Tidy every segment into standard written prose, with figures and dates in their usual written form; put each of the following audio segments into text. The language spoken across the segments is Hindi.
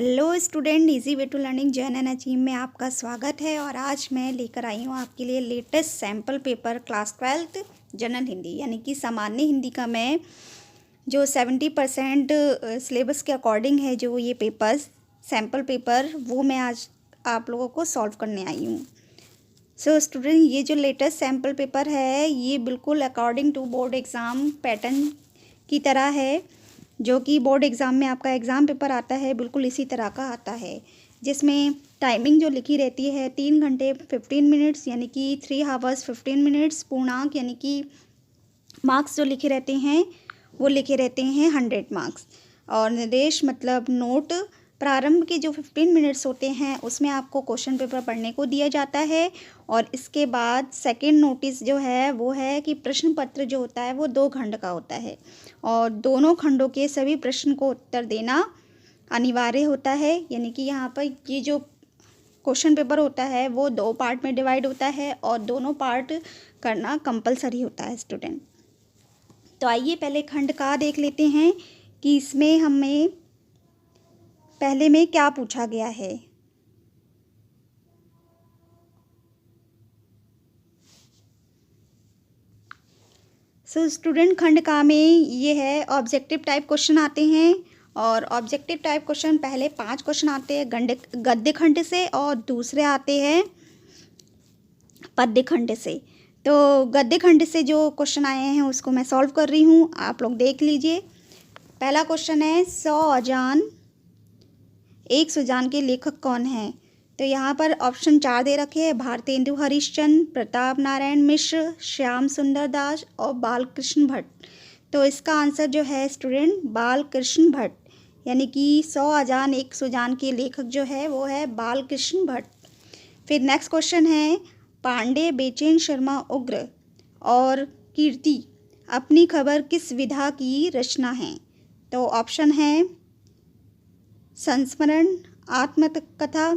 Hello student, easy way to learning journey and achieve में आपका स्वागत है। और आज मैं लेकर आई हूँ आपके लिए latest sample paper class 12th general Hindi, यानी कि सामान्य हिंदी का मैं जो 70% सिलेबस के अकॉर्डिंग है जो ये पेपर्स सैम्पल पेपर वो मैं आज आप लोगों को सॉल्व करने आई हूँ। सो स्टूडेंट, ये जो लेटेस्ट सैम्पल पेपर है ये बिल्कुल according to board exam pattern की तरह है, जो कि बोर्ड एग्ज़ाम में आपका एग्ज़ाम पेपर आता है बिल्कुल इसी तरह का आता है, जिसमें टाइमिंग जो लिखी रहती है 3 घंटे 15 मिनट्स यानी कि 3 आवर्स 15 मिनट्स। पूर्णांक यानी कि मार्क्स जो लिखे रहते हैं वो लिखे रहते हैं 100 मार्क्स। और निर्देश मतलब नोट, प्रारंभ के जो 15 मिनट्स होते हैं उसमें आपको क्वेश्चन पेपर पढ़ने को दिया जाता है। और इसके बाद सेकंड नोटिस जो है वो है कि प्रश्न पत्र जो होता है वो 2 खंड का होता है और दोनों खंडों के सभी प्रश्न को उत्तर देना अनिवार्य होता है। यानी कि यहाँ पर ये जो क्वेश्चन पेपर होता है वो 2 पार्ट में डिवाइड होता है और दोनों पार्ट करना कंपलसरी होता है स्टूडेंट। तो आइए पहले खंड का देख लेते हैं कि इसमें हमें पहले में क्या पूछा गया है। सो स्टूडेंट, खंड का में ये है ऑब्जेक्टिव टाइप क्वेश्चन आते हैं। और ऑब्जेक्टिव टाइप क्वेश्चन पहले 5 क्वेश्चन आते हैं गद्य खंड से और दूसरे आते हैं पद्य खंड से। तो गद्य खंड से जो क्वेश्चन आए हैं उसको मैं सॉल्व कर रही हूँ, आप लोग देख लीजिए। पहला क्वेश्चन है 100 अजान एक सुजान के लेखक कौन हैं। तो यहाँ पर ऑप्शन 4 दे रखे हैं, भारतेंदु हरिश्चंद्र, प्रताप नारायण मिश्र, श्याम सुंदर दास और बालकृष्ण भट्ट। तो इसका आंसर जो है स्टूडेंट बालकृष्ण भट्ट, यानी कि 100 अजान एक सुजान के लेखक जो है वो है बालकृष्ण भट्ट। फिर नेक्स्ट क्वेश्चन है पांडे, बेचैन, शर्मा, उग्र और कीर्ति अपनी खबर किस विधा की रचना है। तो ऑप्शन है संस्मरण, आत्मकथा,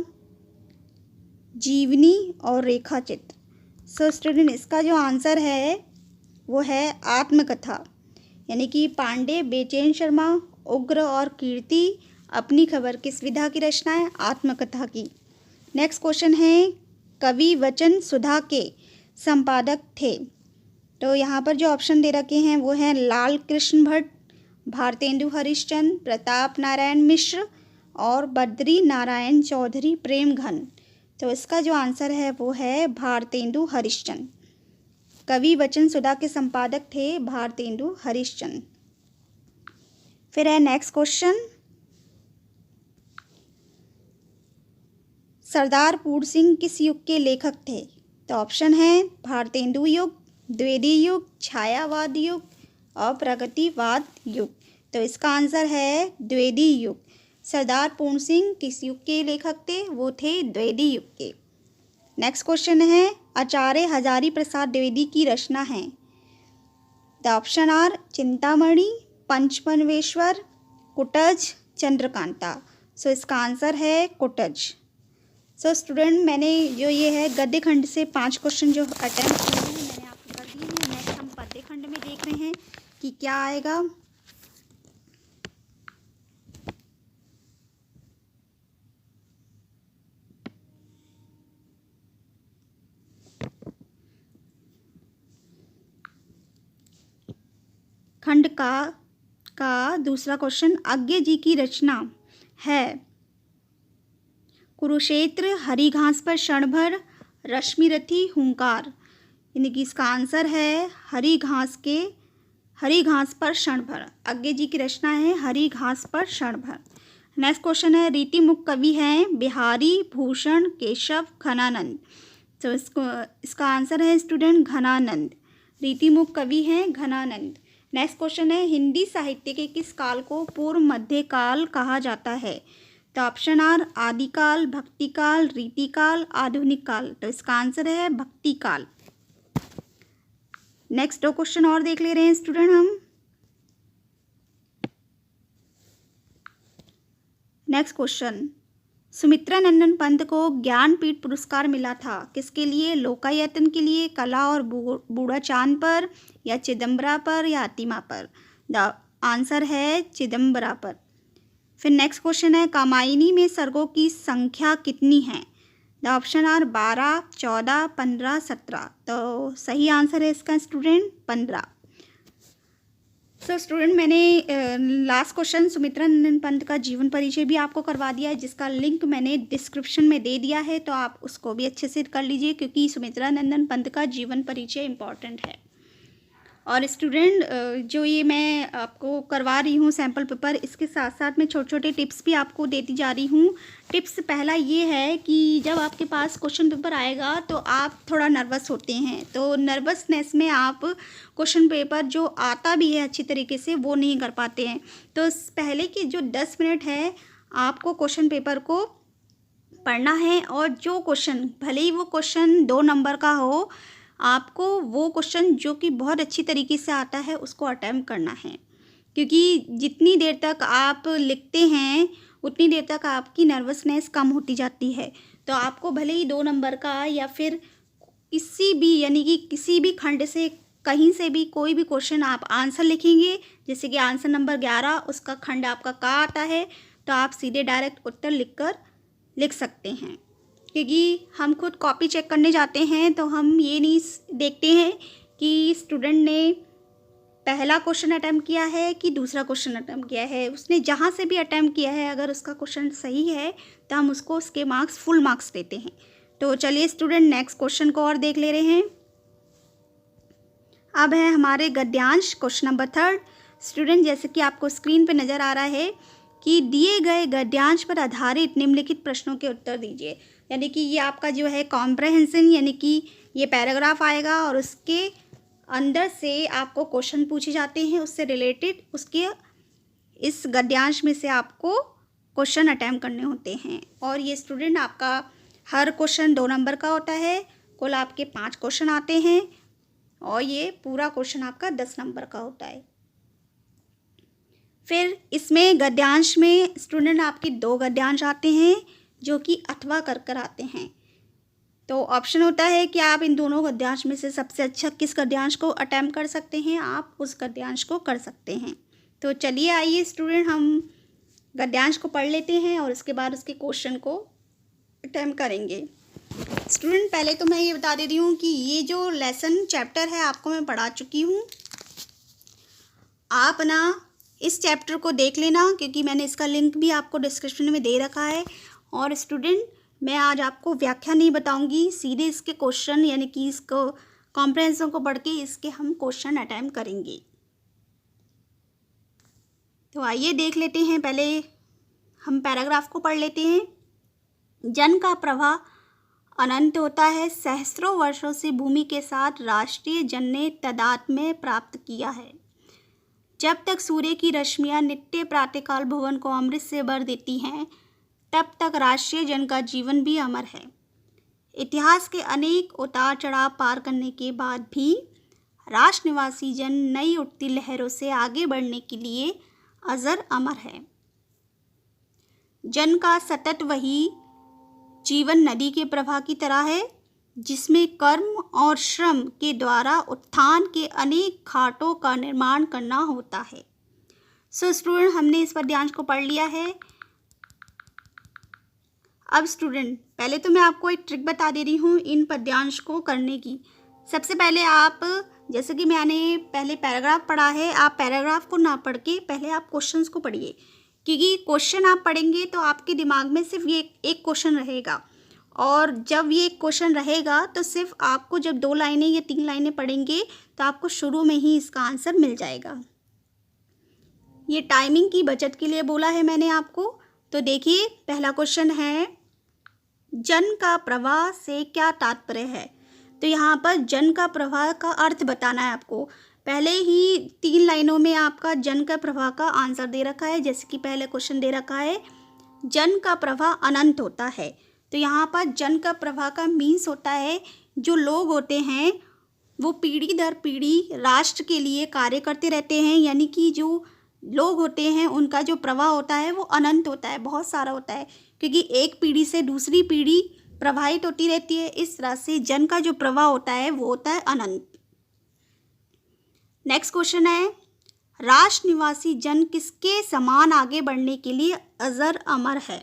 जीवनी और रेखाचित्र। सो स्टूडेंट, इसका जो आंसर है वो है आत्मकथा, यानी कि पांडे, बेचैन, शर्मा, उग्र और कीर्ति अपनी खबर किस विधा की रचना है, आत्मकथा की। नेक्स्ट क्वेश्चन है कवि वचन सुधा के संपादक थे। तो यहाँ पर जो ऑप्शन दे रखे हैं वो हैं लाल कृष्ण भट्ट, भारतेंदु हरिश्चंद्र, प्रताप नारायण मिश्र और बद्री नारायण चौधरी प्रेमघन। तो इसका जो आंसर है वो है भारतेंदु हरिश्चंद्र। कवि वचन सुधा के संपादक थे भारतेंदु हरिश्चंद्र। फिर है नेक्स्ट क्वेश्चन, सरदार पूर्ण सिंह किस युग के लेखक थे। तो ऑप्शन है भारतेंदु युग, द्विवेदी युग, छायावाद युग और प्रगतिवाद युग। तो इसका आंसर है द्विवेदी युग। सरदार पूर्ण सिंह किस युग के लेखक थे, वो थे द्विवेदी युग के। नेक्स्ट क्वेश्चन है आचार्य हजारी प्रसाद द्विवेदी की रचना है। द ऑप्शन आर चिंतामणि, पंचमन्वेश्वर, कुटज, चंद्रकांता। सो इसका आंसर है कुटज। सो स्टूडेंट, मैंने जो ये है गद्य खंड से 5 क्वेश्चन जो अटेम्प्ट किए हैं मैंने आपको कर दिए हैं। नेक्स्ट हम पद्य खंड में देख रहे हैं कि क्या आएगा। खंड का दूसरा क्वेश्चन अज्ञे जी की रचना है कुरुक्षेत्र, हरी घास पर क्षण भर, रश्मिरथी, हुंकार। यानी कि इसका आंसर है हरी घास पर क्षण भर। अज्ञे जी की रचना है हरी घास पर क्षण भर। नेक्स्ट क्वेश्चन है रीतिमुख कवि हैं बिहारी, भूषण, केशव, घनानंद। तो इसका आंसर है स्टूडेंट घनानंद। रीतिमुख कवि हैं घनानंद। नेक्स्ट क्वेश्चन है हिंदी साहित्य के किस काल को पूर्व मध्य काल कहा जाता है। तो ऑप्शन आर आदिकाल, भक्तिकाल, रीतिकाल, आधुनिक काल। तो इसका आंसर है भक्तिकाल। नेक्स्ट 2 क्वेश्चन और देख ले रहे हैं स्टूडेंट हम। नेक्स्ट क्वेश्चन सुमित्रा नंदन पंत को ज्ञानपीठ पुरस्कार मिला था किसके लिए, लोकायतन के लिए, कला और बूढ़ा चांद पर या चिदम्बरा पर या अतिमा पर। द आंसर है चिदम्बरा पर। फिर नेक्स्ट क्वेश्चन है कामायनी में सर्गों की संख्या कितनी है? The option are 12, 14, 15, 17। तो सही आंसर है इसका स्टूडेंट 15। सो स्टूडेंट मैंने लास्ट क्वेश्चन सुमित्रा नंदन पंत का जीवन परिचय भी आपको करवा दिया है, जिसका लिंक मैंने डिस्क्रिप्शन में दे दिया है, तो आप उसको भी अच्छे से कर लीजिए क्योंकि सुमित्रा नंदन पंत का जीवन परिचय इम्पॉर्टेंट है। और स्टूडेंट जो ये मैं आपको करवा रही हूँ सैम्पल पेपर, इसके साथ साथ मैं छोटे छोटे टिप्स भी आपको देती जा रही हूँ। टिप्स पहला ये है कि जब आपके पास क्वेश्चन पेपर आएगा तो आप थोड़ा नर्वस होते हैं, तो नर्वसनेस में आप क्वेश्चन पेपर जो आता भी है अच्छी तरीके से वो नहीं कर पाते हैं। तो पहले के जो 10 मिनट है आपको क्वेश्चन पेपर को पढ़ना है, और जो क्वेश्चन भले ही वो क्वेश्चन 2 नंबर का हो, आपको वो क्वेश्चन जो कि बहुत अच्छी तरीके से आता है उसको अटेम्प्ट करना है, क्योंकि जितनी देर तक आप लिखते हैं उतनी देर तक आपकी नर्वसनेस कम होती जाती है। तो आपको भले ही 2 नंबर का या फिर किसी भी यानी कि किसी भी खंड से कहीं से भी कोई भी क्वेश्चन आप आंसर लिखेंगे, जैसे कि आंसर नंबर 11 उसका खंड आपका का आता है, तो आप सीधे डायरेक्ट उत्तर लिख सकते हैं। क्योंकि हम खुद कॉपी चेक करने जाते हैं तो हम ये नहीं देखते हैं कि स्टूडेंट ने पहला क्वेश्चन अटैम्प्ट किया है कि दूसरा क्वेश्चन अटैम्प्ट किया है। उसने जहाँ से भी अटैम्प्ट किया है अगर उसका क्वेश्चन सही है तो हम उसको उसके मार्क्स फुल मार्क्स देते हैं। तो चलिए स्टूडेंट नेक्स्ट क्वेश्चन को और देख ले रहे हैं। अब है हमारे गद्यांश क्वेश्चन नंबर 3। स्टूडेंट जैसे कि आपको स्क्रीन पे नज़र आ रहा है कि दिए गए गद्यांश पर आधारित निम्नलिखित प्रश्नों के उत्तर दीजिए। यानी कि ये आपका जो है कॉम्प्रहेंशन, यानी कि ये पैराग्राफ आएगा और उसके अंदर से आपको क्वेश्चन पूछे जाते हैं उससे रिलेटेड, उसके इस गद्यांश में से आपको क्वेश्चन अटैम्प्ट करने होते हैं। और ये स्टूडेंट आपका हर क्वेश्चन 2 नंबर का होता है, कुल आपके 5 क्वेश्चन आते हैं और ये पूरा क्वेश्चन आपका 10 नंबर का होता है। फिर इसमें गद्यांश में स्टूडेंट आपके 2 गद्यांश आते हैं जो कि अथवा कर आते हैं। तो ऑप्शन होता है कि आप इन दोनों गद्यांश में से सबसे अच्छा किस गद्यांश को अटैम्प्ट कर सकते हैं, आप उस गद्यांश को कर सकते हैं। तो चलिए आइए स्टूडेंट हम गद्यांश को पढ़ लेते हैं और उसके बाद उसके क्वेश्चन को अटैम्प्ट करेंगे। स्टूडेंट पहले तो मैं ये बता दे रही हूँ कि ये जो लेसन चैप्टर है आपको मैं पढ़ा चुकी हूँ, आप ना इस चैप्टर को देख लेना क्योंकि मैंने इसका लिंक भी आपको डिस्क्रिप्शन में दे रखा है। और स्टूडेंट मैं आज आपको व्याख्या नहीं बताऊंगी, सीधे इसके क्वेश्चन यानी कि इसको कॉम्प्रहेंशन को पढ़ के इसके हम क्वेश्चन अटैम्प्ट करेंगे। तो आइए देख लेते हैं, पहले हम पैराग्राफ को पढ़ लेते हैं। जन का प्रवाह अनंत होता है, सहस्त्रों वर्षों से भूमि के साथ राष्ट्रीय जन ने तादात्म्य प्राप्त किया है। जब तक सूर्य की रश्मियाँ नित्य प्रातःकाल भुवन को अमृत से भर देती हैं, तब तक राष्ट्रीय जन का जीवन भी अमर है। इतिहास के अनेक उतार चढ़ाव पार करने के बाद भी राष्ट्र निवासी जन नई उठती लहरों से आगे बढ़ने के लिए अजर अमर है। जन का सतत वही जीवन नदी के प्रवाह की तरह है, जिसमें कर्म और श्रम के द्वारा उत्थान के अनेक घाटों का निर्माण करना होता है। सो स्टूडेंट हमने इस पद्यांश को पढ़ लिया है। अब स्टूडेंट पहले तो मैं आपको एक ट्रिक बता दे रही हूँ इन पद्यांश को करने की। सबसे पहले आप, जैसे कि मैंने पहले पैराग्राफ पढ़ा है, आप पैराग्राफ को ना पढ़ के पहले आप क्वेश्चंस को पढ़िए, क्योंकि क्वेश्चन आप पढ़ेंगे तो आपके दिमाग में सिर्फ ये एक क्वेश्चन रहेगा, और जब ये क्वेश्चन रहेगा तो सिर्फ आपको जब 2 लाइनें या 3 लाइनें पढ़ेंगे तो आपको शुरू में ही इसका आंसर मिल जाएगा। ये टाइमिंग की बचत के लिए बोला है मैंने आपको। तो देखिए पहला क्वेश्चन है, जन का प्रवाह से क्या तात्पर्य है। तो यहाँ पर जन का प्रवाह का अर्थ बताना है आपको। पहले ही 3 लाइनों में आपका जन का प्रवाह का आंसर दे रखा है। जैसे कि पहले क्वेश्चन दे रखा है जन का प्रवाह अनंत होता है, तो यहाँ पर जन का प्रवाह का मीन्स होता है जो लोग होते हैं वो पीढ़ी दर पीढ़ी राष्ट्र के लिए कार्य करते रहते हैं, यानी कि जो लोग होते हैं उनका जो प्रवाह होता है वो अनंत होता है, बहुत सारा होता है, क्योंकि एक पीढ़ी से दूसरी पीढ़ी प्रभावित होती रहती है। इस तरह से जन का जो प्रवाह होता है वो होता है अनंत। नेक्स्ट क्वेश्चन है, राष्ट्र निवासी जन किसके समान आगे बढ़ने के लिए अजर अमर है।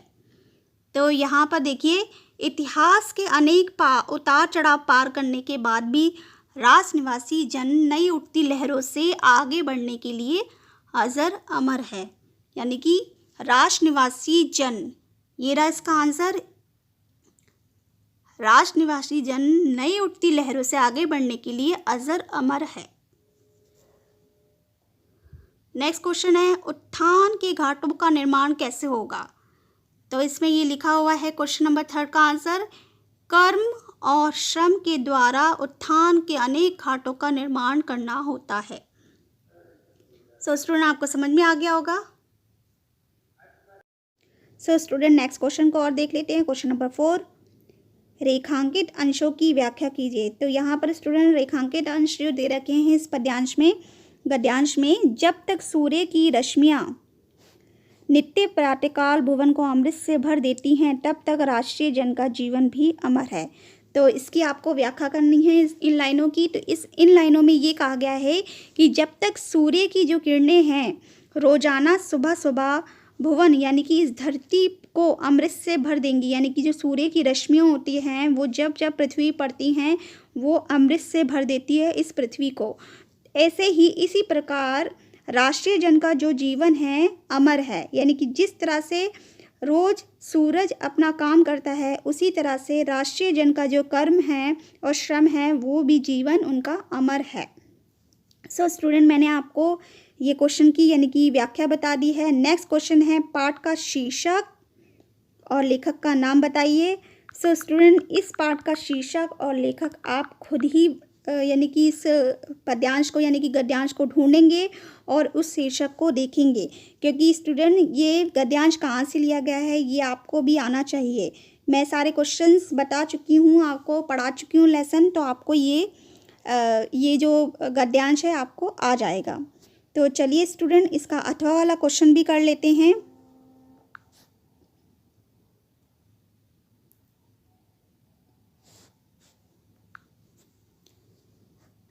तो यहाँ पर देखिए, इतिहास के अनेक उतार चढ़ाव पार करने के बाद भी राष्ट्र निवासी जन नई उठती लहरों से आगे बढ़ने के लिए अजर अमर है। यानी कि राष्ट्र निवासी जन, ये रहा इसका आंसर। राष्ट्र निवासी जन नई उठती लहरों से आगे बढ़ने के लिए अजर अमर है। नेक्स्ट क्वेश्चन है, उत्थान के घाटों का निर्माण कैसे होगा। तो इसमें ये लिखा हुआ है क्वेश्चन नंबर 3 का आंसर, कर्म और श्रम के द्वारा उत्थान के अनेक घाटों का निर्माण करना होता है। सो स्टूडेंट, आपको समझ में आ गया होगा। सो स्टूडेंट, नेक्स्ट क्वेश्चन को और देख लेते हैं। क्वेश्चन नंबर 4, रेखांकित अंशों की व्याख्या कीजिए। तो यहाँ पर स्टूडेंट रेखांकित अंश जो दे रखे हैं इस गद्यांश में, जब तक सूर्य की रश्मियाँ नित्य प्रातःकाल भुवन को अमृत से भर देती हैं, तब तक राष्ट्रीय जन का जीवन भी अमर है। तो इसकी आपको व्याख्या करनी है इन लाइनों की। तो इन लाइनों में ये कहा गया है कि जब तक सूर्य की जो किरणें हैं रोजाना सुबह सुबह भुवन यानी कि इस धरती को अमृत से भर देंगी, यानी कि जो सूर्य की रश्मियाँ होती हैं वो जब जब पृथ्वी पड़ती हैं वो अमृत से भर देती है इस पृथ्वी को। ऐसे ही इसी प्रकार राष्ट्रीय जन का जो जीवन है अमर है। यानी कि जिस तरह से रोज सूरज अपना काम करता है, उसी तरह से राष्ट्रीय जन का जो कर्म है और श्रम है वो भी जीवन उनका अमर है। सो स्टूडेंट, मैंने आपको ये क्वेश्चन की यानी कि व्याख्या बता दी है। नेक्स्ट क्वेश्चन है, पाठ का शीर्षक और लेखक का नाम बताइए। सो स्टूडेंट, इस पाठ का शीर्षक और लेखक आप खुद ही यानी कि इस पद्यांश को यानी कि गद्यांश को ढूंढेंगे और उस शीर्षक को देखेंगे, क्योंकि स्टूडेंट ये गद्यांश कहाँ से लिया गया है ये आपको भी आना चाहिए। मैं सारे क्वेश्चंस बता चुकी हूँ, आपको पढ़ा चुकी हूँ लेसन, तो आपको ये जो गद्यांश है आपको आ जाएगा। तो चलिए स्टूडेंट, इसका अथवा वाला क्वेश्चन भी कर लेते हैं।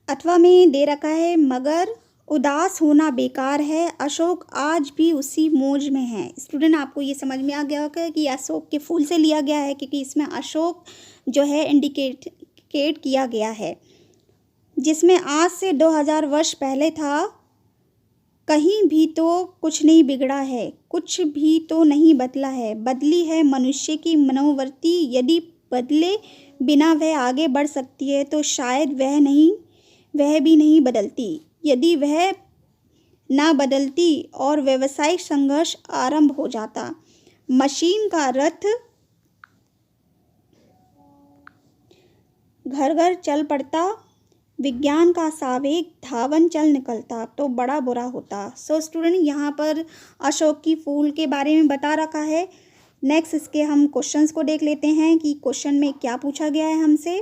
अथवा में दे रखा है, मगर उदास होना बेकार है, अशोक आज भी उसी मौज में है। स्टूडेंट, आपको ये समझ में आ गया होगा कि अशोक के फूल से लिया गया है, क्योंकि इसमें अशोक जो है इंडिकेट किया गया है, जिसमें आज से 2000 वर्ष पहले था। कहीं भी तो कुछ नहीं बिगड़ा है, कुछ भी तो नहीं बदला है, बदली है मनुष्य की मनोवृत्ति। यदि बदले बिना वह आगे बढ़ सकती है तो शायद वह भी नहीं बदलती। यदि वह ना बदलती और व्यावसायिक संघर्ष आरंभ हो जाता, मशीन का रथ घर घर चल पड़ता, विज्ञान का सावेग धावन चल निकलता, तो बड़ा बुरा होता। सो स्टूडेंट, यहाँ पर अशोक की फूल के बारे में बता रखा है। नेक्स्ट इसके हम क्वेश्चंस को देख लेते हैं कि क्वेश्चन में क्या पूछा गया है हमसे।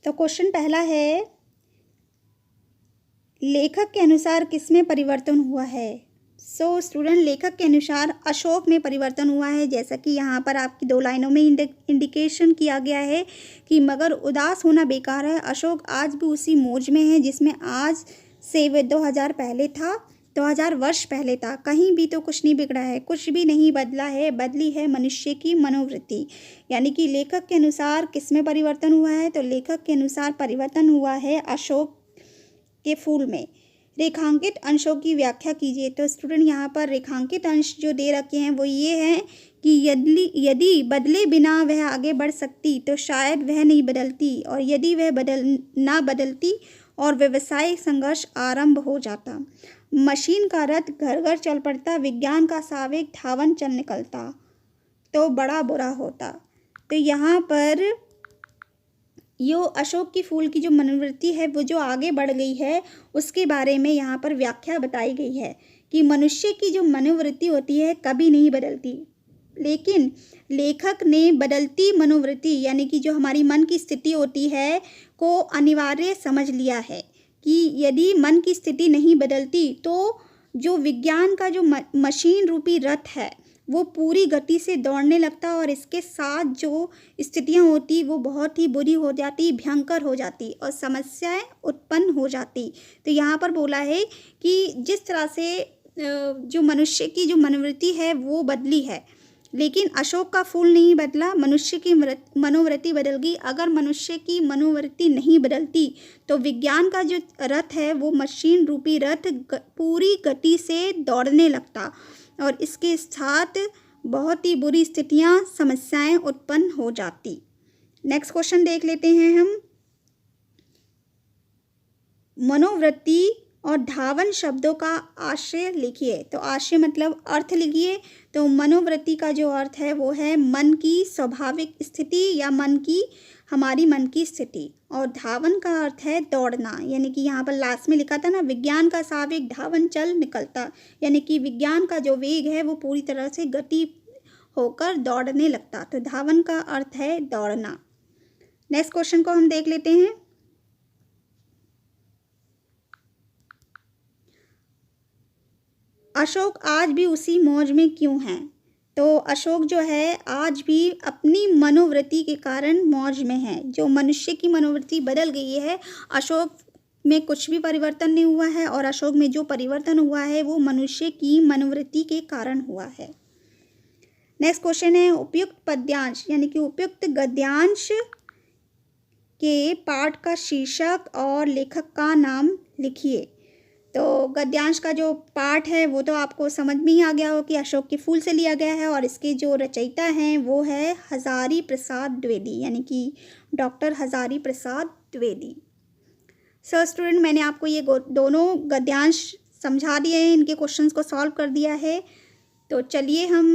तो क्वेश्चन पहला है, लेखक के अनुसार किसमें परिवर्तन हुआ है। सो स्टूडेंट, लेखक के अनुसार अशोक में परिवर्तन हुआ है, जैसा कि यहाँ पर आपकी 2 लाइनों में इंडिकेशन किया गया है कि मगर उदास होना बेकार है, अशोक आज भी उसी मौज में है जिसमें आज से वे 2000 पहले था, 2000 वर्ष पहले था। कहीं भी तो कुछ नहीं बिगड़ा है, कुछ भी नहीं बदला है, बदली है मनुष्य की मनोवृत्ति। यानी कि लेखक के अनुसार किसमें परिवर्तन हुआ है, तो लेखक के अनुसार परिवर्तन हुआ है अशोक के फूल में। रेखांकित अंशों की व्याख्या कीजिए। तो स्टूडेंट, यहाँ पर रेखांकित अंश जो दे रखे हैं वो ये हैं कि यदि बदले बिना वह आगे बढ़ सकती तो शायद वह नहीं बदलती, और यदि वह ना बदलती और व्यवसायिक संघर्ष आरंभ हो जाता, मशीन का रथ घर घर चल पड़ता, विज्ञान का सावेग धावन चल निकलता, तो बड़ा बुरा होता। तो यहाँ पर यो अशोक की फूल की जो मनोवृत्ति है वो जो आगे बढ़ गई है उसके बारे में यहाँ पर व्याख्या बताई गई है कि मनुष्य की जो मनोवृत्ति होती है कभी नहीं बदलती, लेकिन लेखक ने बदलती मनोवृत्ति यानी कि जो हमारी मन की स्थिति होती है को अनिवार्य समझ लिया है कि यदि मन की स्थिति नहीं बदलती तो जो विज्ञान का जो मशीन रूपी रथ है वो पूरी गति से दौड़ने लगता और इसके साथ जो स्थितियाँ होती वो बहुत ही बुरी हो जाती, भयंकर हो जाती और समस्याएं उत्पन्न हो जाती। तो यहाँ पर बोला है कि जिस तरह से जो मनुष्य की जो मनोवृत्ति है वो बदली है, लेकिन अशोक का फूल नहीं बदला, मनुष्य की मनोवृत्ति बदल गई। अगर मनुष्य की मनोवृत्ति नहीं बदलती तो विज्ञान का जो रथ है वो मशीन रूपी रथ पूरी गति से दौड़ने लगता और इसके साथ बहुत ही बुरी स्थितियां, समस्याएं उत्पन्न हो जाती। नेक्स्ट क्वेश्चन देख लेते हैं हम। मनोवृत्ति और धावन शब्दों का आशय लिखिए। तो आशय मतलब अर्थ लिखिए। तो मनोवृत्ति का जो अर्थ है वो है मन की स्वाभाविक स्थिति या हमारी मन की स्थिति, और धावन का अर्थ है दौड़ना, यानी कि यहाँ पर लास्ट में लिखा था ना, विज्ञान का सावेग धावन चल निकलता, यानी कि विज्ञान का जो वेग है वो पूरी तरह से गति होकर दौड़ने लगता। तो धावन का अर्थ है दौड़ना। नेक्स्ट क्वेश्चन को हम देख लेते हैं। अशोक आज भी उसी मौज में क्यों है? तो अशोक जो है आज भी अपनी मनोवृत्ति के कारण मौज में है। जो मनुष्य की मनोवृत्ति बदल गई है, अशोक में कुछ भी परिवर्तन नहीं हुआ है और अशोक में जो परिवर्तन हुआ है वो मनुष्य की मनोवृत्ति के कारण हुआ है। नेक्स्ट क्वेश्चन है उपयुक्त पद्यांश यानी कि उपयुक्त गद्यांश के पाठ का शीर्षक और लेखक का नाम लिखिए। तो गद्यांश का जो पाठ है वो तो आपको समझ में ही आ गया हो कि अशोक के फूल से लिया गया है और इसके जो रचयिता हैं वो है हजारी प्रसाद द्विवेदी, यानी कि डॉक्टर हजारी प्रसाद द्विवेदी। सो स्टूडेंट, मैंने आपको ये दोनों गद्यांश समझा दिए हैं, इनके क्वेश्चंस को सॉल्व कर दिया है। तो चलिए हम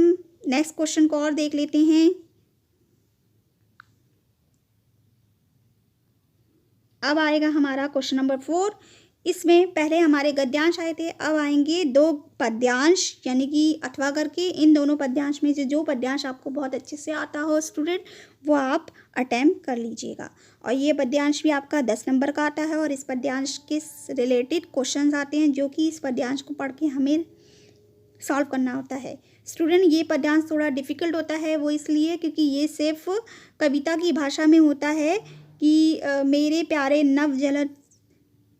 नेक्स्ट क्वेश्चन को और देख लेते हैं। अब आएगा हमारा क्वेश्चन नंबर 4। इसमें पहले हमारे गद्यांश आए थे, अब आएंगे 2 पद्यांश यानी कि अथवा करके। इन दोनों पद्यांश में से जो पद्यांश आपको बहुत अच्छे से आता हो स्टूडेंट वो आप अटेम्प्ट कर लीजिएगा। और ये पद्यांश भी आपका 10 नंबर का आता है और इस पद्यांश के रिलेटेड क्वेश्चंस आते हैं जो कि इस पद्यांश को पढ़ के हमें सॉल्व करना होता है। स्टूडेंट, ये पद्यांश थोड़ा डिफ़िकल्ट होता है, वो इसलिए क्योंकि ये सिर्फ कविता की भाषा में होता है कि मेरे प्यारे नव जल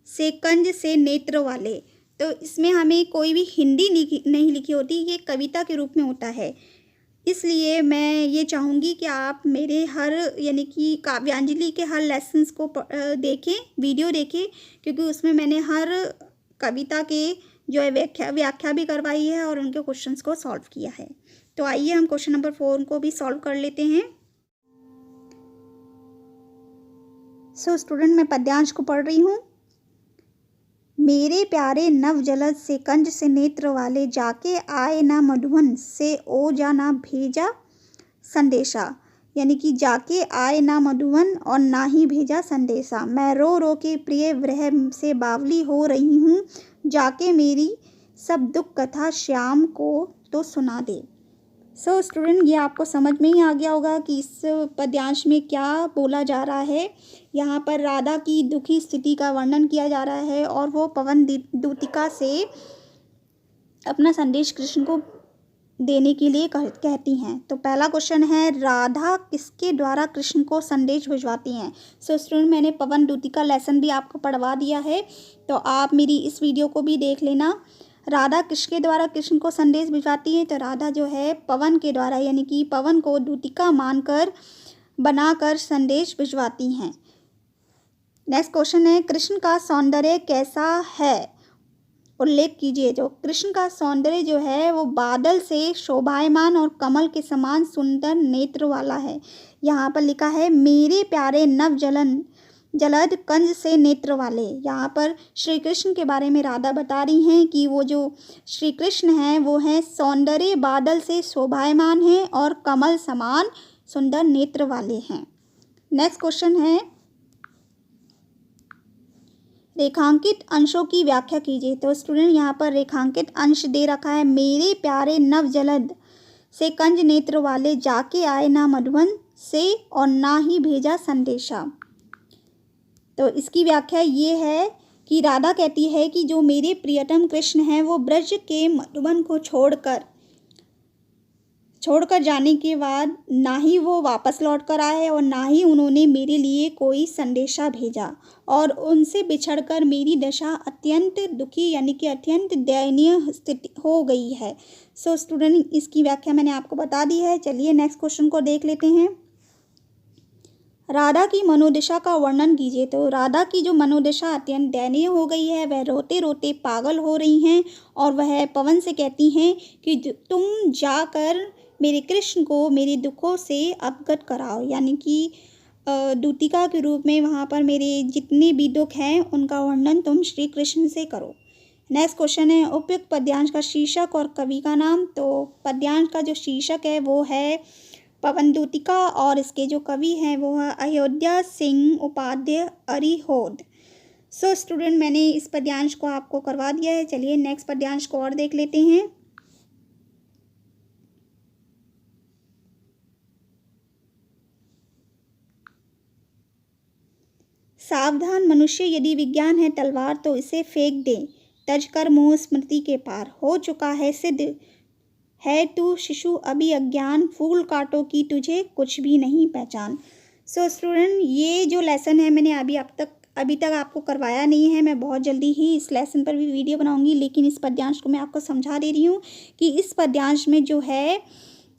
से कंज से नेत्र वाले। तो इसमें हमें कोई भी हिंदी नहीं लिखी होती, ये कविता के रूप में होता है। इसलिए मैं ये चाहूँगी कि आप मेरे हर यानी कि काव्यांजलि के हर लेसन्स को देखें, वीडियो देखें, क्योंकि उसमें मैंने हर कविता के जो है व्याख्या भी करवाई है और उनके क्वेश्चंस को सॉल्व किया है। तो आइए हम क्वेश्चन नंबर 4 को भी सॉल्व कर लेते हैं। सो स्टूडेंट, मैं पद्यांश को पढ़ रही हूँ। मेरे प्यारे नव जलद से कंज से नेत्र वाले, जाके आए ना मधुबन से ओजा ना भेजा संदेशा, यानी कि जाके आए ना मधुबन और ना ही भेजा संदेशा। मैं रो रो के प्रिय विरह से बावली हो रही हूँ, जाके मेरी सब दुख कथा श्याम को तो सुना दे। सो स्टूडेंट, ये आपको समझ में ही आ गया होगा कि इस पद्यांश में क्या बोला जा रहा है। यहाँ पर राधा की दुखी स्थिति का वर्णन किया जा रहा है और वो पवन दूतिका से अपना संदेश कृष्ण को देने के लिए कहती हैं। तो पहला क्वेश्चन है, राधा किसके द्वारा कृष्ण को संदेश भिजवाती हैं? सो स्टूडेंट, मैंने पवन दूतिका लेसन भी आपको पढ़वा दिया है, तो आप मेरी इस वीडियो को भी देख लेना। राधा किसके द्वारा कृष्ण को संदेश भिजवाती है? तो राधा जो है पवन के द्वारा, यानी कि पवन को दूतिका मानकर बनाकर संदेश भिजवाती हैं। नेक्स्ट क्वेश्चन है, कृष्ण का सौंदर्य कैसा है? उल्लेख कीजिए। जो कृष्ण का सौंदर्य जो है वो बादल से शोभायमान और कमल के समान सुंदर नेत्र वाला है। यहाँ पर लिखा है मेरे प्यारे नव जलद कंज से नेत्र वाले। यहाँ पर श्री कृष्ण के बारे में राधा बता रही हैं कि वो जो श्री कृष्ण हैं वो हैं सौंदर्य बादल से शोभायमान हैं और कमल समान सुंदर नेत्र वाले हैं। नेक्स्ट क्वेश्चन है, रेखांकित अंशों की व्याख्या कीजिए। तो स्टूडेंट यहाँ पर रेखांकित अंश दे रखा है, मेरे प्यारे नवजलद से कंज नेत्र वाले जाके आए ना मधुबन से और ना ही भेजा संदेशा। तो इसकी व्याख्या ये है कि राधा कहती है कि जो मेरे प्रियतम कृष्ण हैं वो ब्रज के मधुबन को छोड़कर जाने के बाद ना ही वो वापस लौट कर आए और ना ही उन्होंने मेरे लिए कोई संदेशा भेजा और उनसे बिछड़कर मेरी दशा अत्यंत दुखी यानी कि अत्यंत दयनीय स्थिति हो गई है। सो स्टूडेंट, इसकी व्याख्या मैंने आपको बता दी है। चलिए नेक्स्ट क्वेश्चन को देख लेते हैं। राधा की मनोदशा का वर्णन कीजिए। तो राधा की जो मनोदशा अत्यंत दयनीय हो गई है, वह रोते रोते पागल हो रही हैं और वह पवन से कहती हैं कि तुम जाकर मेरे कृष्ण को मेरे दुखों से अवगत कराओ, यानी कि दूतिका के रूप में वहाँ पर मेरे जितने भी दुख हैं उनका वर्णन तुम श्री कृष्ण से करो। नेक्स्ट क्वेश्चन है, उपयुक्त पद्यांश का शीर्षक और कवि का नाम। तो पद्यांश का जो शीर्षक है वो है पवन दूतिका और इसके जो कवि हैं वो है अयोध्या सिंह उपाध्याय अरिहोद। सो स्टूडेंट, मैंने इस पद्यांश को आपको करवा दिया है। चलिए नेक्स्ट पद्यांश को और देख लेते हैं। सावधान मनुष्य, यदि विज्ञान है तलवार तो इसे फेंक दे, तज कर मोह स्मृति के पार, हो चुका है सिद्ध है तू शिशु अभी अज्ञान, फूल कांटों की तुझे कुछ भी नहीं पहचान। सो स्टूडेंट, ये जो लेसन है मैंने अभी तक आपको करवाया नहीं है। मैं बहुत जल्दी ही इस लेसन पर भी वीडियो बनाऊंगी, लेकिन इस पद्यांश को मैं आपको समझा दे रही हूँ कि इस पद्यांश में जो है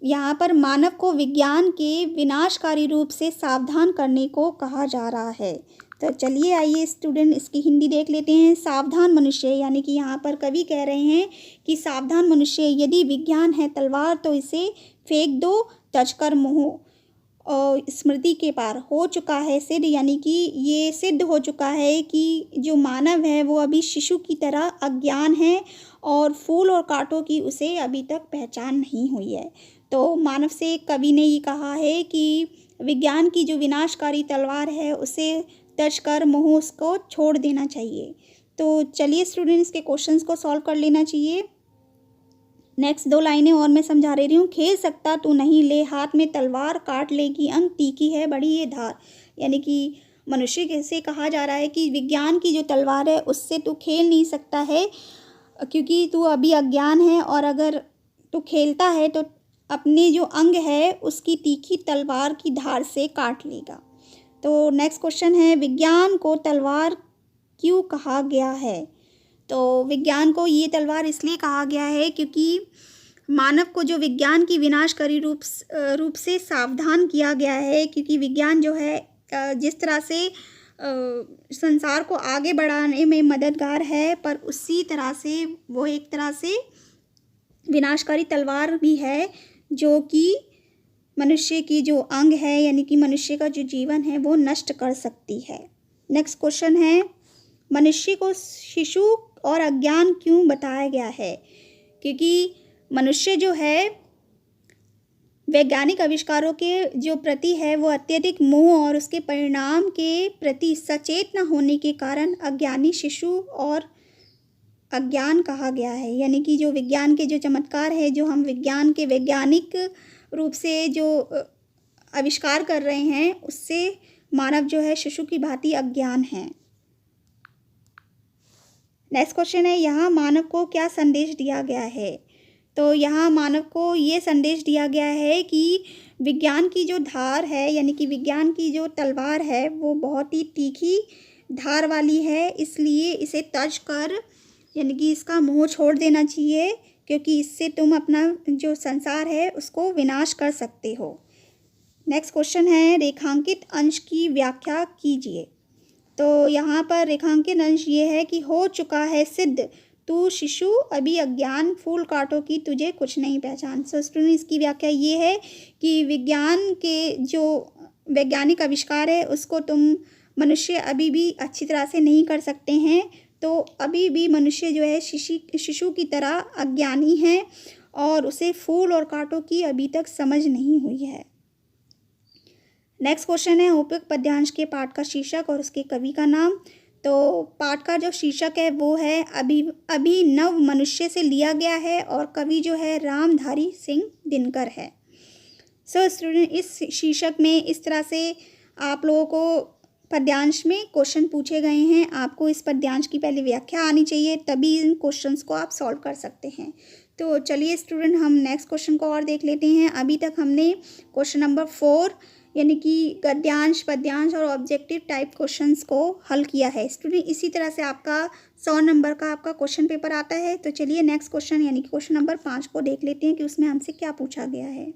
यहाँ पर मानव को विज्ञान के विनाशकारी रूप से सावधान करने को कहा जा रहा है। तो चलिए आइए स्टूडेंट, इसकी हिंदी देख लेते हैं। सावधान मनुष्य, यानी कि यहाँ पर कवि कह रहे हैं कि सावधान मनुष्य, यदि विज्ञान है तलवार तो इसे फेंक दो, तजकर मोह और स्मृति के पार, हो चुका है सिद्ध, यानी कि ये सिद्ध हो चुका है कि जो मानव है वो अभी शिशु की तरह अज्ञान है और फूल और कांटों की उसे अभी तक पहचान नहीं हुई है। तो मानव से कवि ने ये कहा है कि विज्ञान की जो विनाशकारी तलवार है उसे तज कर मोह उसको छोड़ देना चाहिए। तो चलिए स्टूडेंट, इसके क्वेश्चंस को सॉल्व कर लेना चाहिए। नेक्स्ट 2 लाइनें और मैं समझा रही हूँ। खेल सकता तू नहीं, ले हाथ में तलवार, काट लेगी अंग, तीखी है बड़ी ये धार। यानी कि मनुष्य से कहा जा रहा है कि विज्ञान की जो तलवार है उससे तू खेल नहीं सकता है क्योंकि तू अभी अज्ञान है, और अगर तू खेलता है तो अपने जो अंग है उसकी तीखी तलवार की धार से काट लेगा। तो नेक्स्ट क्वेश्चन है, विज्ञान को तलवार क्यों कहा गया है। तो विज्ञान को ये तलवार इसलिए कहा गया है क्योंकि मानव को जो विज्ञान की विनाशकारी रूप से सावधान किया गया है, क्योंकि विज्ञान जो है जिस तरह से संसार को आगे बढ़ाने में मददगार है, पर उसी तरह से वो एक तरह से विनाशकारी तलवार भी है जो कि मनुष्य की जो अंग है यानी कि मनुष्य का जो जीवन है वो नष्ट कर सकती है। नेक्स्ट क्वेश्चन है, मनुष्य को शिशु और अज्ञान क्यों बताया गया है। क्योंकि मनुष्य जो है वैज्ञानिक आविष्कारों के जो प्रति है वो अत्यधिक मोह और उसके परिणाम के प्रति सचेत न होने के कारण अज्ञानी शिशु और अज्ञान कहा गया है। यानी कि जो विज्ञान के जो चमत्कार है, जो हम विज्ञान के वैज्ञानिक रूप से जो आविष्कार कर रहे हैं उससे मानव जो है शिशु की भांति अज्ञान है। नेक्स्ट क्वेश्चन है, यहाँ मानव को क्या संदेश दिया गया है। तो यहाँ मानव को ये संदेश दिया गया है कि विज्ञान की जो धार है यानी कि विज्ञान की जो तलवार है वो बहुत ही तीखी धार वाली है, इसलिए इसे तज कर यानी कि इसका मोह छोड़ देना चाहिए, क्योंकि इससे तुम अपना जो संसार है उसको विनाश कर सकते हो। नेक्स्ट क्वेश्चन है, रेखांकित अंश की व्याख्या कीजिए। तो यहाँ पर रेखांकित अंश ये है कि हो चुका है सिद्ध तू शिशु अभी अज्ञान, फूल कांटों की तुझे कुछ नहीं पहचान। सो स्टूडेंट, इसकी व्याख्या ये है कि विज्ञान के जो वैज्ञानिक आविष्कार है उसको तुम मनुष्य अभी भी अच्छी तरह से नहीं कर सकते हैं। तो अभी भी मनुष्य जो है शिशु की तरह अज्ञानी है और उसे फूल और कांटों की अभी तक समझ नहीं हुई है। नेक्स्ट क्वेश्चन है, उपयुक्त पद्यांश के पाठ का शीर्षक और उसके कवि का नाम। तो पाठ का जो शीर्षक है वो है अभिनव मनुष्य से लिया गया है और कवि जो है रामधारी सिंह दिनकर है। सो स्टूडेंट, इस शीर्षक में इस तरह से आप लोगों को पद्यांश में क्वेश्चन पूछे गए हैं। आपको इस पद्यांश की पहले व्याख्या आनी चाहिए, तभी इन क्वेश्चंस को आप सॉल्व कर सकते हैं। तो चलिए स्टूडेंट, हम नेक्स्ट क्वेश्चन को और देख लेते हैं। अभी तक हमने क्वेश्चन नंबर 4 यानी कि गद्यांश, पद्यांश और ऑब्जेक्टिव टाइप क्वेश्चंस को हल किया है। स्टूडेंट, इसी तरह से आपका 100 नंबर का आपका क्वेश्चन पेपर आता है। तो चलिए नेक्स्ट क्वेश्चन यानी कि क्वेश्चन नंबर 5 को देख लेते हैं कि उसमें हमसे क्या पूछा गया है।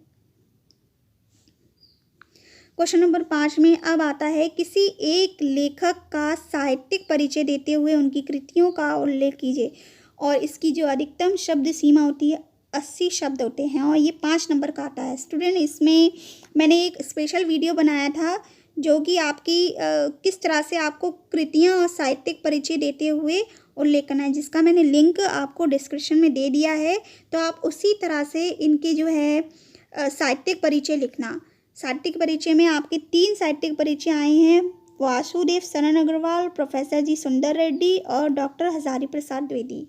क्वेश्चन नंबर 5 में अब आता है, किसी एक लेखक का साहित्यिक परिचय देते हुए उनकी कृतियों का उल्लेख कीजिए। और इसकी जो अधिकतम शब्द सीमा होती है 80 शब्द होते हैं और ये 5 नंबर का आता है। स्टूडेंट, इसमें मैंने एक स्पेशल वीडियो बनाया था जो कि आपकी किस तरह से आपको कृतियाँ और साहित्यिक परिचय देते हुए उल्लेख करना है, जिसका मैंने लिंक आपको डिस्क्रिप्शन में दे दिया है। तो आप उसी तरह से इनके जो है साहित्यिक परिचय लिखना। साहित्यिक परिचय में आपके 3 साहित्यिक परिचय आए हैं, वासुदेव शरण अग्रवाल, प्रोफेसर जी सुंदर रेड्डी और doctor Hazari Prasad Dwivedi.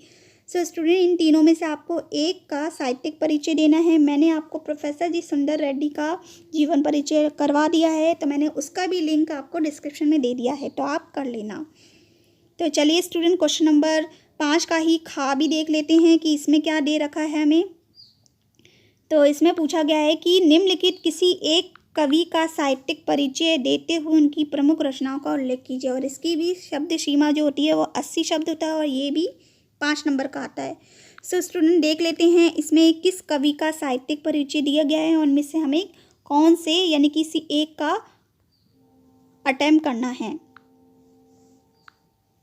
So student, इन तीनों में से आपको एक का साहित्यिक परिचय देना है। मैंने आपको प्रोफेसर जी सुंदर रेड्डी का जीवन परिचय करवा दिया है, तो मैंने उसका भी लिंक आपको डिस्क्रिप्शन में दे दिया है, तो आप कर लेना। तो चलिए स्टूडेंट, क्वेश्चन नंबर 5 का ही खा भी देख लेते हैं कि इसमें क्या दे रखा है हमें। तो इसमें पूछा गया है कि निम्नलिखित किसी एक कवि का साहित्यिक परिचय देते हुए उनकी प्रमुख रचनाओं का उल्लेख कीजिए। और इसकी भी शब्द सीमा जो होती है वो 80 शब्द होता है और ये भी 5 नंबर का आता है। सो स्टूडेंट, देख लेते हैं इसमें किस कवि का साहित्यिक परिचय दिया गया है और उनमें से हमें कौन से यानी किसी एक का अटेम्प्ट करना है।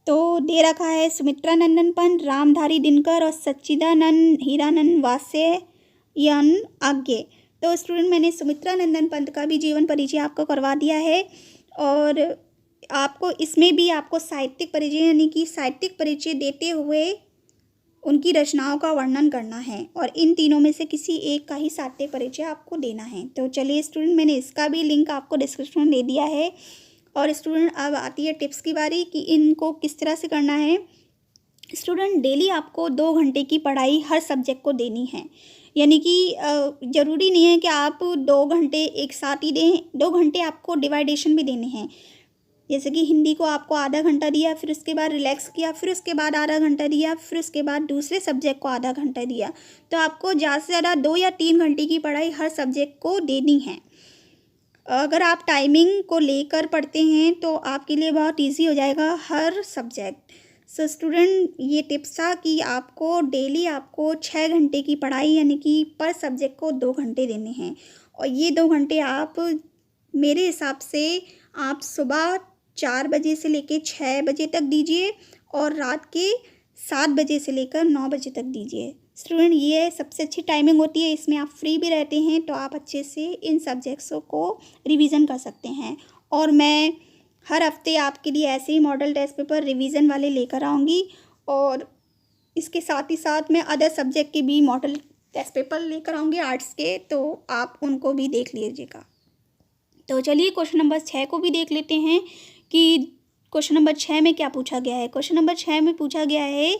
तो दे रखा है सुमित्रा नंदन पंत, रामधारी दिनकर और सच्चिदानंद हीरानंद वात्स्यायन आज्ञे। तो स्टूडेंट, मैंने सुमित्रा नंदन पंत का भी जीवन परिचय आपको करवा दिया है और आपको इसमें भी आपको साहित्यिक परिचय यानी कि साहित्यिक परिचय देते हुए उनकी रचनाओं का वर्णन करना है और इन तीनों में से किसी एक का ही साहित्यिक परिचय आपको देना है। तो चलिए स्टूडेंट, मैंने इसका भी लिंक आपको डिस्क्रिप्शन में दे दिया है। और स्टूडेंट, अब आती है टिप्स की बारी कि इनको किस तरह से करना है। स्टूडेंट, डेली आपको 2 घंटे की पढ़ाई हर सब्जेक्ट को देनी है, यानी कि ज़रूरी नहीं है कि आप 2 घंटे एक साथ ही दें, 2 घंटे आपको डिवाइडेशन भी देने हैं। जैसे कि हिंदी को आपको आधा घंटा दिया, फिर उसके बाद रिलैक्स किया, फिर उसके बाद आधा घंटा दिया, फिर उसके बाद दूसरे सब्जेक्ट को आधा घंटा दिया। तो आपको ज़्यादा से ज़्यादा 2 या 3 घंटे की पढ़ाई हर सब्जेक्ट को देनी है। अगर आप टाइमिंग को लेकर पढ़ते हैं तो आपके लिए बहुत ईजी हो जाएगा हर सब्जेक्ट। सो स्टूडेंट, ये टिप्स था कि आपको डेली आपको 6 घंटे की पढ़ाई यानी कि पर सब्जेक्ट को 2 घंटे देने हैं और ये 2 घंटे आप मेरे हिसाब से आप सुबह 4 बजे से लेकर 6 बजे तक दीजिए और रात के 7 बजे से लेकर 9 बजे तक दीजिए। स्टूडेंट, ये सबसे अच्छी टाइमिंग होती है, इसमें आप फ्री भी रहते हैं तो आप अच्छे से इन सब्जेक्ट्सों को रिवीजन कर सकते हैं। और मैं हर हफ्ते आपके लिए ऐसे ही मॉडल टेस्ट पेपर रिवीजन वाले लेकर आऊँगी और इसके साथ ही साथ मैं अदर सब्जेक्ट के भी मॉडल टेस्ट पेपर लेकर आऊँगी आर्ट्स के, तो आप उनको भी देख लीजिएगा। तो चलिए क्वेश्चन नंबर 6 को भी देख लेते हैं कि क्वेश्चन नंबर 6 में क्या पूछा गया है। क्वेश्चन नंबर 6 में पूछा गया है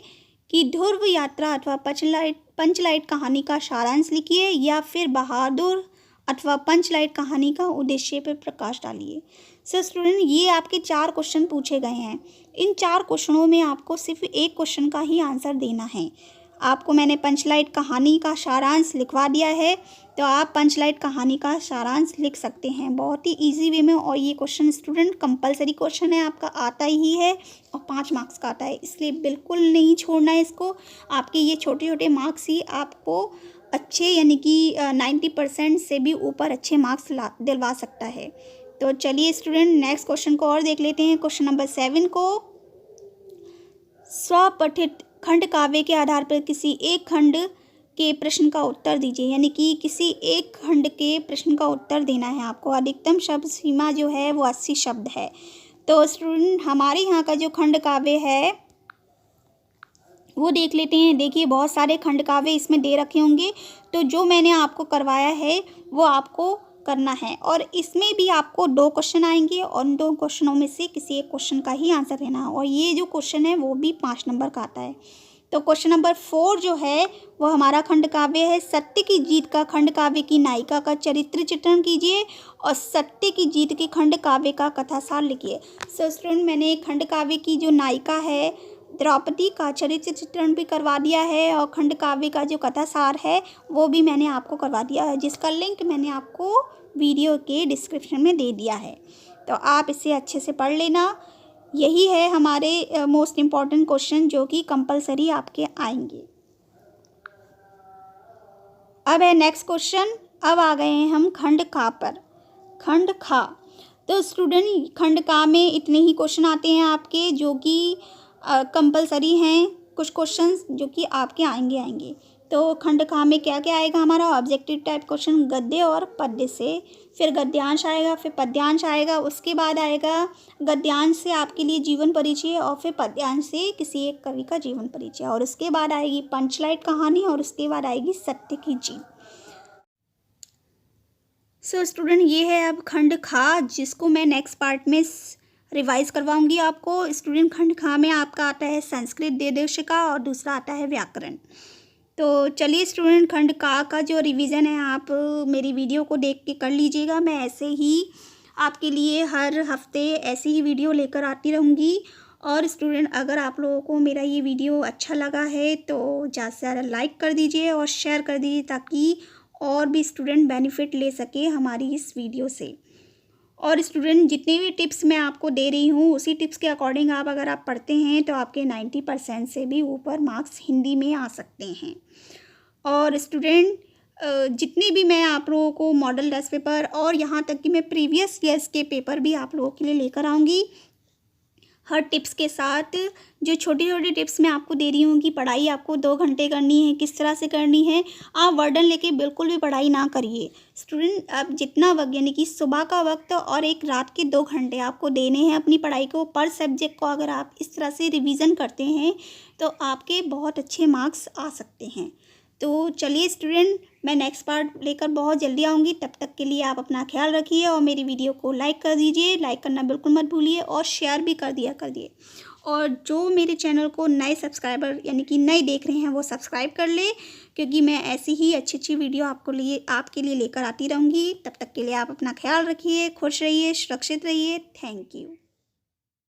कि ध्रुव यात्रा अथवा पंचलाइट कहानी का सारांश लिखिए या फिर बहादुर अथवा पंचलाइट कहानी का उद्देश्य पर प्रकाश डालिए। सो स्टूडेंट, ये आपके 4 क्वेश्चन पूछे गए हैं। इन 4 क्वेश्चनों में आपको सिर्फ एक क्वेश्चन का ही आंसर देना है। आपको मैंने पंचलाइट कहानी का सारांश लिखवा दिया है, तो आप पंचलाइट कहानी का सारांश लिख सकते हैं बहुत ही इजी वे में। और ये क्वेश्चन स्टूडेंट कंपलसरी क्वेश्चन है, आपका आता ही है और 5 मार्क्स का आता है, इसलिए बिल्कुल नहीं छोड़ना है इसको। आपके ये छोटे छोटे मार्क्स ही आपको अच्छे यानी कि 90% से भी ऊपर अच्छे मार्क्स दिलवा सकता है। तो चलिए स्टूडेंट, नेक्स्ट क्वेश्चन को और देख लेते हैं। क्वेश्चन नंबर 7 को स्वपठित खंड काव्य के आधार पर किसी एक खंड के प्रश्न का उत्तर दीजिए, यानी कि किसी एक खंड के प्रश्न का उत्तर देना है आपको। अधिकतम शब्द सीमा जो है वो 80 शब्द है। तो स्टूडेंट, हमारे यहाँ का जो खंड काव्य है वो देख लेते हैं। देखिए, बहुत सारे खंड काव्य इसमें दे रखे होंगे, तो जो मैंने आपको करवाया है वो आपको करना है और इसमें भी आपको 2 क्वेश्चन आएंगे और उन 2 क्वेश्चनों में से किसी एक क्वेश्चन का ही आंसर देना है और ये जो क्वेश्चन है वो भी 5 नंबर का आता है। तो क्वेश्चन नंबर 4 जो है वो हमारा खंड काव्य है। सत्य की जीत का खंड काव्य की नायिका का चरित्र चित्रण कीजिए और सत्य की जीत के खंड काव्य का कथासार लिखिए। सो स्टूडेंट, मैंने खंड काव्य की जो नायिका है द्रौपदी का चरित्र चित्रण भी करवा दिया है और खंड काव्य का जो कथासार है वो भी मैंने आपको करवा दिया है, जिसका लिंक मैंने आपको वीडियो के डिस्क्रिप्शन में दे दिया है। तो आप इसे अच्छे से पढ़ लेना। यही है हमारे मोस्ट इम्पॉर्टेंट क्वेश्चन जो कि कंपलसरी आपके आएंगे। अब है नेक्स्ट क्वेश्चन। अब आ गए हैं हम खंड का पर। खंड खा, तो स्टूडेंट खंड का में इतने ही क्वेश्चन आते हैं आपके जो कि कंपलसरी हैं। कुछ क्वेश्चंस जो कि आपके आएंगे। तो खंड खा में क्या क्या आएगा हमारा? ऑब्जेक्टिव टाइप क्वेश्चन गद्य और पद्य से, फिर गद्यांश आएगा, फिर पद्यांश आएगा, उसके बाद आएगा गद्यांश से आपके लिए जीवन परिचय और फिर पद्यांश से किसी एक कवि का जीवन परिचय और उसके बाद आएगी पंचलाइट कहानी और उसके बाद आएगी सत्य की जीत। सो स्टूडेंट, ये है अब खंड खा, जिसको मैं नेक्स्ट पार्ट में रिवाइज करवाऊंगी आपको। स्टूडेंट, खंड खा में आपका आता है संस्कृत देदेशिका और दूसरा आता है व्याकरण। तो चलिए स्टूडेंट, खंड का जो रिवीजन है आप मेरी वीडियो को देख के कर लीजिएगा। मैं ऐसे ही आपके लिए हर हफ्ते ऐसी ही वीडियो लेकर आती रहूँगी। और स्टूडेंट, अगर आप लोगों को मेरा ये वीडियो अच्छा लगा है तो ज़्यादा से ज़्यादा लाइक कर दीजिए और शेयर कर दीजिए ताकि और भी स्टूडेंट बेनिफिट ले सके हमारी इस वीडियो से। और स्टूडेंट, जितनी भी टिप्स मैं आपको दे रही हूँ उसी टिप्स के अकॉर्डिंग अगर आप पढ़ते हैं तो आपके 90% से भी ऊपर मार्क्स हिंदी में आ सकते हैं। और स्टूडेंट, जितनी भी मैं आप लोगों को मॉडल टेस्ट पेपर और यहाँ तक कि मैं प्रीवियस ईयर्स के पेपर भी आप लोगों के लिए लेकर आऊँगी हर टिप्स के साथ। जो छोटी छोटी टिप्स मैं आपको दे रही हूँ कि पढ़ाई आपको 2 घंटे करनी है, किस तरह से करनी है। आप वर्डन लेके बिल्कुल भी पढ़ाई ना करिए स्टूडेंट। अब जितना वक्त यानी कि सुबह का वक्त और एक रात के 2 घंटे आपको देने हैं अपनी पढ़ाई को। पर सब्जेक्ट को अगर आप इस तरह से रिवीजन करते हैं तो आपके बहुत अच्छे मार्क्स आ सकते हैं। तो चलिए स्टूडेंट, मैं नेक्स्ट पार्ट लेकर बहुत जल्दी आऊँगी। तब तक के लिए आप अपना ख्याल रखिए और मेरी वीडियो को लाइक कर दीजिए। लाइक करना बिल्कुल मत भूलिए और शेयर भी कर दिए। और जो मेरे चैनल को नए सब्सक्राइबर यानी कि नए देख रहे हैं वो सब्सक्राइब कर ले, क्योंकि मैं ऐसी ही अच्छी वीडियो आपके लिए लेकर आती रहूँगी। तब तक के लिए आप अपना ख्याल रखिए, खुश रहिए, सुरक्षित रहिए। Thank you.